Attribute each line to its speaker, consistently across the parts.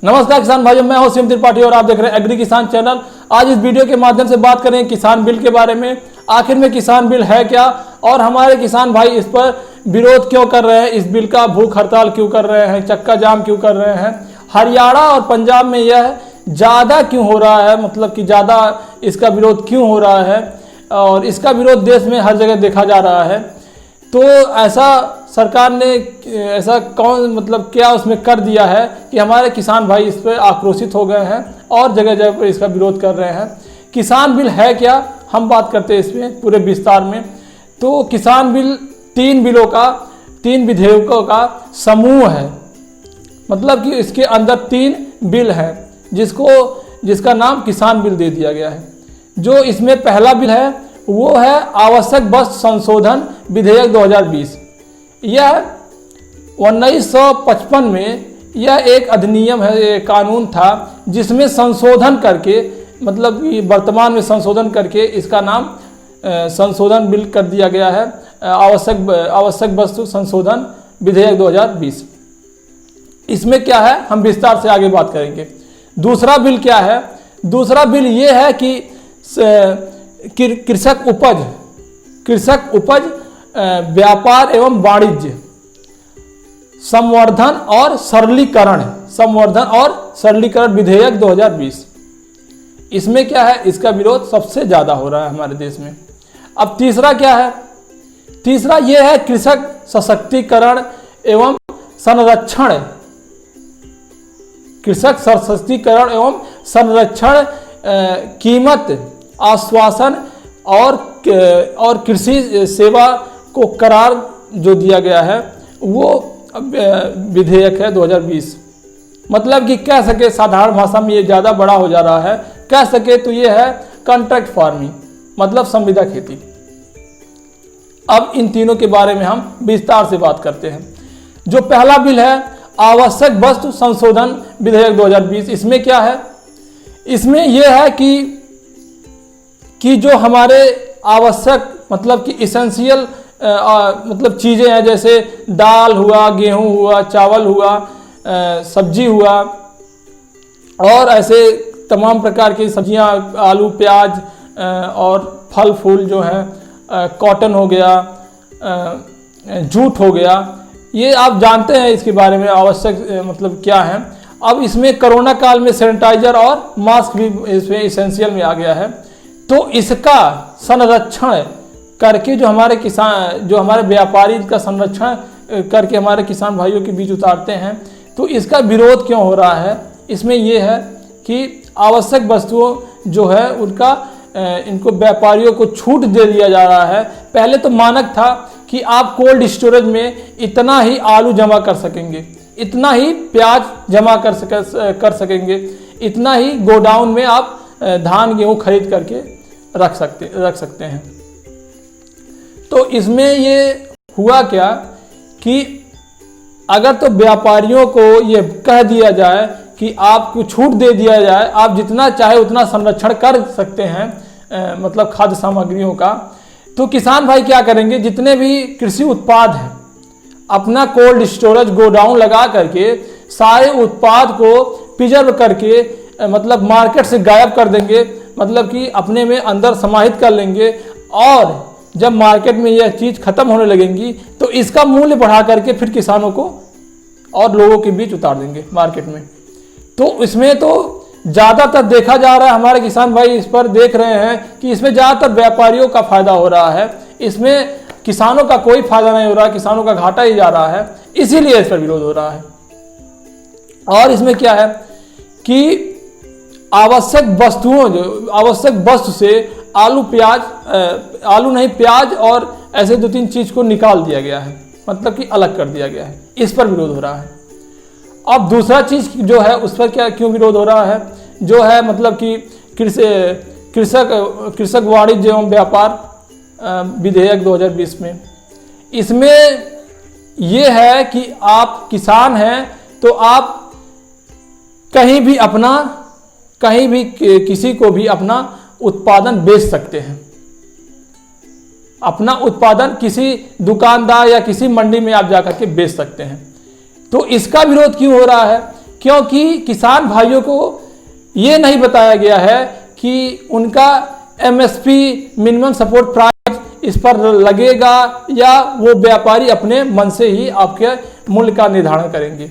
Speaker 1: नमस्कार किसान भाइयों, मैं हूं सीएम त्रिपाठी और आप देख रहे हैं एग्री किसान चैनल। आज इस वीडियो के माध्यम से बात करें किसान बिल के बारे में। आखिर में किसान बिल है क्या और हमारे किसान भाई इस पर विरोध क्यों कर रहे हैं, इस बिल का भूख हड़ताल क्यों कर रहे हैं, चक्का जाम क्यों कर रहे हैं, हरियाणा और पंजाब में यह ज़्यादा क्यों हो रहा है, मतलब कि ज़्यादा इसका विरोध क्यों हो रहा है और इसका विरोध देश में हर जगह देखा जा रहा है। तो ऐसा सरकार ने ऐसा कौन मतलब क्या उसमें कर दिया है कि हमारे किसान भाई इस पर आक्रोशित हो गए हैं और जगह जगह पर इसका विरोध कर रहे हैं। किसान बिल है क्या, हम बात करते हैं इसमें पूरे विस्तार में। तो किसान बिल तीन विधेयकों का समूह है, मतलब कि इसके अंदर 3 बिल हैं जिसका नाम किसान बिल दे दिया गया है। जो इसमें पहला बिल है वो है आवश्यक वस्तु संशोधन विधेयक 2020। यह 1955 में यह एक अधिनियम है, एक कानून था जिसमें संशोधन करके, मतलब कि वर्तमान में संशोधन करके इसका नाम संशोधन बिल कर दिया गया है, आवश्यक वस्तु संशोधन विधेयक 2020। इसमें क्या है हम विस्तार से आगे बात करेंगे। दूसरा बिल क्या है? दूसरा बिल ये है कि कृषक उपज व्यापार एवं वाणिज्य संवर्धन और सरलीकरण विधेयक 2020। इसमें क्या है, इसका विरोध सबसे ज्यादा हो रहा है हमारे देश में। अब तीसरा क्या है? तीसरा यह है कृषक सशक्तिकरण एवं संरक्षण, कीमत आश्वासन और कृषि सेवा को करार जो दिया गया है वो विधेयक है 2020। मतलब कि कह सके साधारण भाषा में ये ज़्यादा बड़ा हो जा रहा है, कह सके तो ये है कॉन्ट्रैक्ट फार्मिंग, मतलब संविदा खेती। अब इन तीनों के बारे में हम विस्तार से बात करते हैं। जो पहला बिल है आवश्यक वस्तु संशोधन विधेयक 2020, इसमें क्या है? इसमें यह है कि जो हमारे आवश्यक मतलब कि इसेंशियल मतलब चीज़ें हैं, जैसे दाल हुआ, गेहूं हुआ, चावल हुआ, सब्जी हुआ और ऐसे तमाम प्रकार की सब्जियां, आलू, प्याज और फल फूल जो हैं, कॉटन हो गया, जूट हो गया, ये आप जानते हैं इसके बारे में आवश्यक मतलब क्या है। अब इसमें कोरोना काल में सैनिटाइजर और मास्क भी इसमें इसेंशियल में आ गया है। तो इसका संरक्षण करके जो हमारे व्यापारी का संरक्षण करके हमारे किसान भाइयों के बीच उतारते हैं, तो इसका विरोध क्यों हो रहा है? इसमें यह है कि आवश्यक वस्तुओं जो है उनका इनको व्यापारियों को छूट दे दिया जा रहा है। पहले तो मानक था कि आप कोल्ड स्टोरेज में इतना ही आलू जमा कर सकेंगे, इतना ही प्याज जमा कर सकेंगे, इतना ही गोडाउन में आप धान गेहूं खरीद करके रख सकते हैं। तो इसमें ये हुआ क्या कि अगर तो व्यापारियों को ये कह दिया जाए कि आपको छूट दे दिया जाए, आप जितना चाहे उतना संरक्षण कर सकते हैं मतलब खाद्य सामग्रियों का, तो किसान भाई क्या करेंगे? जितने भी कृषि उत्पाद हैं अपना कोल्ड स्टोरेज गोडाउन लगा करके सारे उत्पाद को प्रिजर्व करके मतलब मार्केट से गायब कर देंगे, मतलब कि अपने में अंदर समाहित कर लेंगे और जब मार्केट में यह चीज़ खत्म होने लगेंगी तो इसका मूल्य बढ़ा करके फिर किसानों को और लोगों के बीच उतार देंगे मार्केट में। तो इसमें तो ज़्यादातर देखा जा रहा है, हमारे किसान भाई इस पर देख रहे हैं कि इसमें ज़्यादातर व्यापारियों का फायदा हो रहा है, इसमें किसानों का कोई फायदा नहीं हो रहा, किसानों का घाटा ही जा रहा है, इसीलिए इस पर विरोध हो रहा है। और इसमें क्या है कि आवश्यक वस्तु से प्याज और ऐसे 2-3 चीज को निकाल दिया गया है, मतलब कि अलग कर दिया गया है, इस पर विरोध हो रहा है। अब दूसरा चीज जो है उस पर क्यों विरोध हो रहा है, जो है मतलब कि कृषक वाणिज्य एवं व्यापार विधेयक 2020 में। इसमें यह है कि आप किसान हैं तो आप कहीं भी किसी को भी अपना उत्पादन बेच सकते हैं, अपना उत्पादन किसी दुकानदार या किसी मंडी में आप जाकर के बेच सकते हैं। तो इसका विरोध क्यों हो रहा है क्योंकि किसान भाइयों को ये नहीं बताया गया है कि उनका एमएसपी मिनिमम सपोर्ट प्राइस इस पर लगेगा या वो व्यापारी अपने मन से ही आपके मूल्य का निर्धारण करेंगे।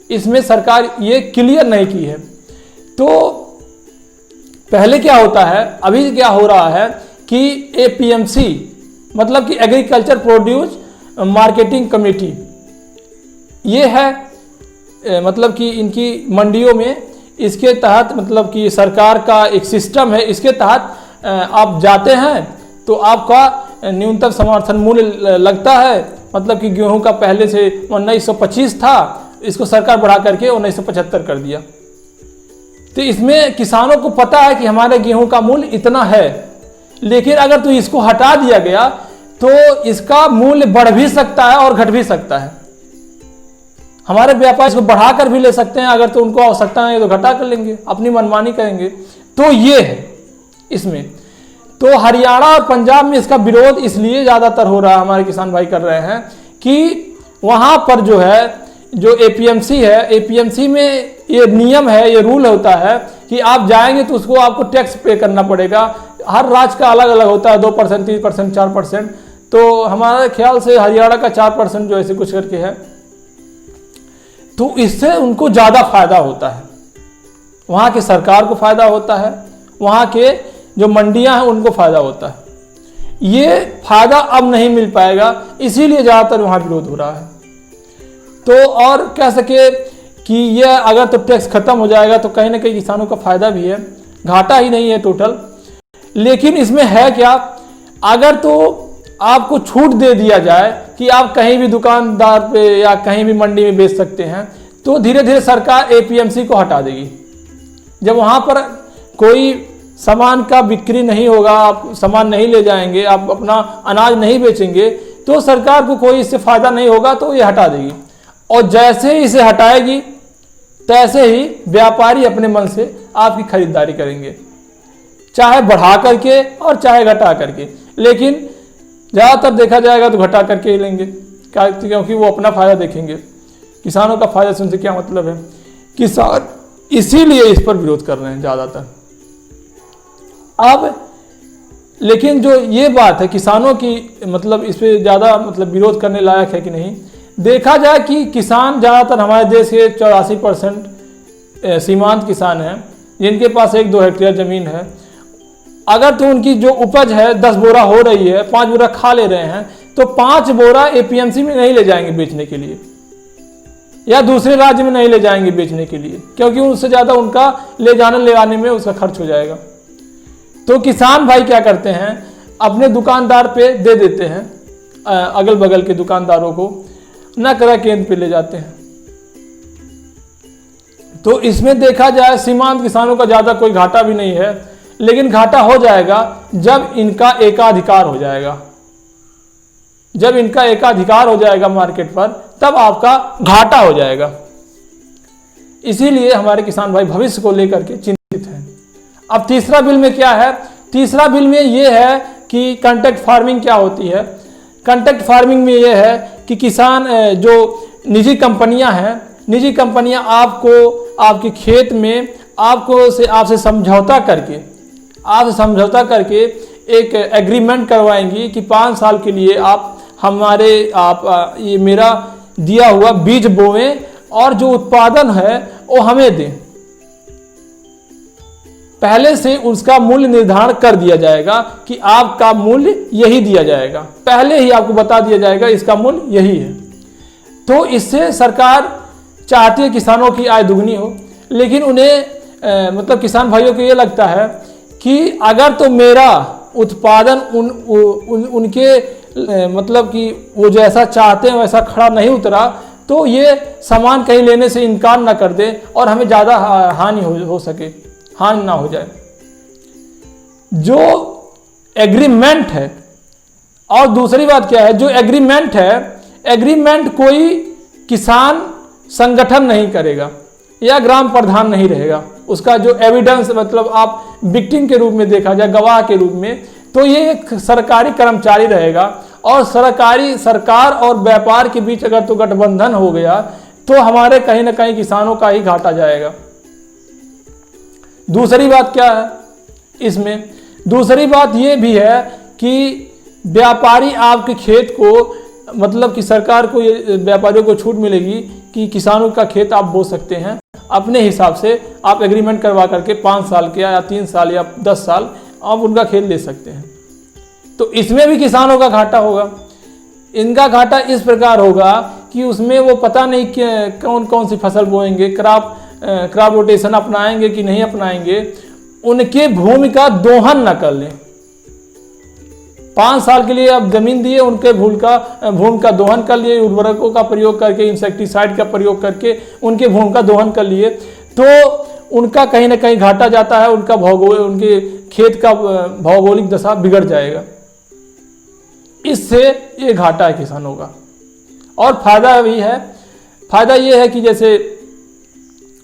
Speaker 1: इसमें सरकार ये क्लियर नहीं की है। तो पहले क्या होता है, अभी क्या हो रहा है कि एपीएमसी मतलब कि एग्रीकल्चर प्रोड्यूस मार्केटिंग कमेटी, ये है मतलब कि इनकी मंडियों में, इसके तहत मतलब कि सरकार का एक सिस्टम है, इसके तहत आप जाते हैं तो आपका न्यूनतम समर्थन मूल्य लगता है। मतलब कि गेहूं का पहले से 1925 था, इसको सरकार बढ़ा करके 1975 कर दिया। तो इसमें किसानों को पता है कि हमारे गेहूं का मूल्य इतना है, लेकिन अगर तो इसको हटा दिया गया तो इसका मूल्य बढ़ भी सकता है और घट भी सकता है। हमारे व्यापारी इसको बढ़ा कर भी ले सकते हैं, अगर तो उनको आवश्यकता है तो घटा कर लेंगे, अपनी मनमानी करेंगे। तो ये है इसमें। तो हरियाणा और पंजाब में इसका विरोध इसलिए ज़्यादातर हो रहा है, हमारे किसान भाई कर रहे हैं कि वहाँ पर जो है, जो एपीएमसी है, एपीएमसी में ये नियम है, ये रूल होता है कि आप जाएंगे तो उसको आपको टैक्स पे करना पड़ेगा। हर राज्य का अलग अलग होता है, 2%, 3%, 4%। तो हमारे ख्याल से हरियाणा का 4% जो ऐसे कुछ करके है, तो इससे उनको ज़्यादा फायदा होता है, वहाँ की सरकार को फायदा होता है, वहाँ के जो मंडियाँ हैं उनको फायदा होता है। ये फायदा अब नहीं मिल पाएगा, इसीलिए ज़्यादातर वहाँ विरोध हो रहा है। तो और कह सके कि ये अगर तो टैक्स खत्म हो जाएगा तो कहीं ना कहीं किसानों का फायदा भी है, घाटा ही नहीं है टोटल। लेकिन इसमें है क्या, अगर तो आपको छूट दे दिया जाए कि आप कहीं भी दुकानदार पे या कहीं भी मंडी में बेच सकते हैं, तो धीरे धीरे सरकार एपीएमसी को हटा देगी। जब वहाँ पर कोई सामान का बिक्री नहीं होगा, आप सामान नहीं ले जाएंगे, आप अपना अनाज नहीं बेचेंगे, तो सरकार को कोई इससे फायदा नहीं होगा, तो ये हटा देगी। और जैसे ही इसे हटाएगी तैसे ही व्यापारी अपने मन से आपकी खरीदारी करेंगे, चाहे बढ़ा करके और चाहे घटा करके। लेकिन ज़्यादातर देखा जाएगा तो घटा करके ही लेंगे, क्योंकि वो अपना फायदा देखेंगे। किसानों का फायदा सुनने से क्या मतलब है, किसान इसीलिए इस पर विरोध कर रहे हैं ज़्यादातर। अब लेकिन जो ये बात है किसानों की, मतलब इस पर ज़्यादा मतलब विरोध करने लायक है कि नहीं, देखा जाए कि किसान ज़्यादातर हमारे देश के 84% सीमांत किसान हैं, जिनके पास 1-2 हेक्टेयर ज़मीन है। अगर तो उनकी जो उपज है 10 बोरा हो रही है, 5 बोरा खा ले रहे हैं, तो 5 बोरा एपीएमसी में नहीं ले जाएंगे बेचने के लिए, या दूसरे राज्य में नहीं ले जाएंगे बेचने के लिए, क्योंकि उससे ज़्यादा उनका ले जाने ले आने में उसका खर्च हो जाएगा। तो किसान भाई क्या करते हैं, अपने दुकानदार पे दे देते हैं, अगल बगल के दुकानदारों को न क्रय केंद्र पे ले जाते हैं। तो इसमें देखा जाए सीमांत किसानों का ज़्यादा कोई घाटा भी नहीं है, लेकिन घाटा हो जाएगा जब इनका एकाधिकार हो जाएगा। जब इनका एकाधिकार हो जाएगा मार्केट पर, तब आपका घाटा हो जाएगा। इसीलिए हमारे किसान भाई भविष्य को लेकर के चिंतित हैं। अब तीसरा बिल में क्या है, तीसरा बिल में ये है कि कॉन्ट्रैक्ट फार्मिंग क्या होती है। कॉन्ट्रैक्ट फार्मिंग में ये है कि किसान, जो निजी कंपनियां हैं, निजी कंपनियां आपको आपके खेत में आपसे समझौता करके एक एग्रीमेंट करवाएंगी कि 5 साल के लिए आप ये मेरा दिया हुआ बीज बोएं और जो उत्पादन है वो हमें दें। पहले से उसका मूल्य निर्धारण कर दिया जाएगा कि आपका मूल्य यही दिया जाएगा, पहले ही आपको बता दिया जाएगा इसका मूल्य यही है। तो इससे सरकार चाहती है किसानों की आय दुगनी हो, लेकिन उन्हें मतलब किसान भाइयों को ये लगता है कि अगर तो मेरा उत्पादन उनके मतलब कि वो जैसा चाहते हैं वैसा खड़ा नहीं उतरा, तो ये सामान कहीं लेने से इनकार ना कर दे और हमें ज़्यादा हानि हो सके, हानि ना हो जाए। जो एग्रीमेंट है, और दूसरी बात क्या है, जो एग्रीमेंट है, एग्रीमेंट कोई किसान संगठन नहीं करेगा या ग्राम प्रधान नहीं रहेगा। उसका जो एविडेंस मतलब आप विक्टिम के रूप में देखा जाए, गवाह के रूप में, तो ये एक सरकारी कर्मचारी रहेगा। और सरकार और व्यापार के बीच अगर तो गठबंधन हो गया तो हमारे कहीं ना कहीं किसानों का ही घाटा जाएगा। दूसरी बात क्या है इसमें, दूसरी बात ये भी है कि व्यापारी आपके खेत को, मतलब कि सरकार को, ये व्यापारियों को छूट मिलेगी कि किसानों का खेत आप बो सकते हैं अपने हिसाब से, आप एग्रीमेंट करवा करके 5 साल के या 3 साल या 10 साल आप उनका खेत ले सकते हैं। तो इसमें भी किसानों का घाटा होगा। इनका घाटा इस प्रकार होगा कि उसमें वो पता नहीं कि कौन कौन सी फसल बोएंगे, क्रॉप रोटेशन अपनाएंगे कि नहीं अपनाएंगे, उनके भूमि का दोहन न कर लें। 5 साल के लिए आप जमीन दिए, उनके भूमि का दोहन कर लिए, उर्वरकों का प्रयोग करके, इंसेक्टिसाइड का प्रयोग करके उनके भूमि का दोहन कर लिए, तो उनका कहीं ना कहीं घाटा जाता है, उनके खेत का भौगोलिक दशा बिगड़ जाएगा। इससे ये घाटा है किसानों का। और फायदा भी है, फायदा ये है कि जैसे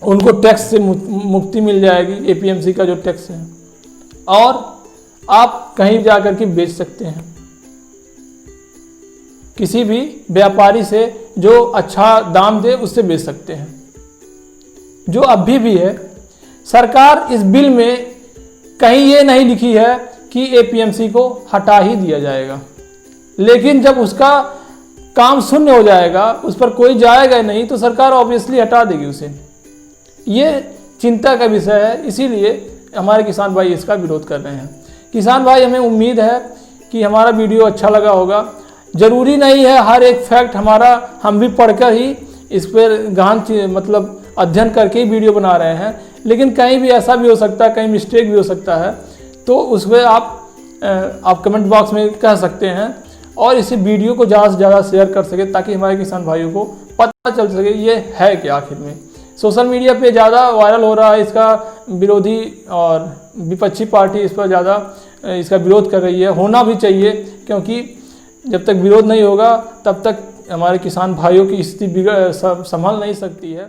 Speaker 1: उनको टैक्स से मुक्ति मिल जाएगी, एपीएमसी का जो टैक्स है, और आप कहीं जाकर के बेच सकते हैं किसी भी व्यापारी से जो अच्छा दाम दे, उससे बेच सकते हैं। जो अभी भी है, सरकार इस बिल में कहीं ये नहीं लिखी है कि एपीएमसी को हटा ही दिया जाएगा, लेकिन जब उसका काम शून्य हो जाएगा, उस पर कोई जाएगा नहीं, तो सरकार ऑब्वियसली हटा देगी उसे। ये चिंता का विषय है, इसीलिए हमारे किसान भाई इसका विरोध कर रहे हैं। किसान भाई, हमें उम्मीद है कि हमारा वीडियो अच्छा लगा होगा। ज़रूरी नहीं है हर एक फैक्ट हम भी पढ़कर ही इस पर गहन मतलब अध्ययन करके ही वीडियो बना रहे हैं, लेकिन कहीं भी ऐसा भी हो सकता है, कहीं मिस्टेक भी हो सकता है, तो उस पर आप कमेंट बॉक्स में कह सकते हैं, और इस वीडियो को ज़्यादा से ज़्यादा शेयर कर सके ताकि हमारे किसान भाइयों को पता चल सके ये है क्या आखिर में। सोशल मीडिया पे ज़्यादा वायरल हो रहा है, इसका विरोधी और विपक्षी पार्टी इस पर ज़्यादा इसका विरोध कर रही है। होना भी चाहिए, क्योंकि जब तक विरोध नहीं होगा तब तक हमारे किसान भाइयों की स्थिति संभल नहीं सकती है।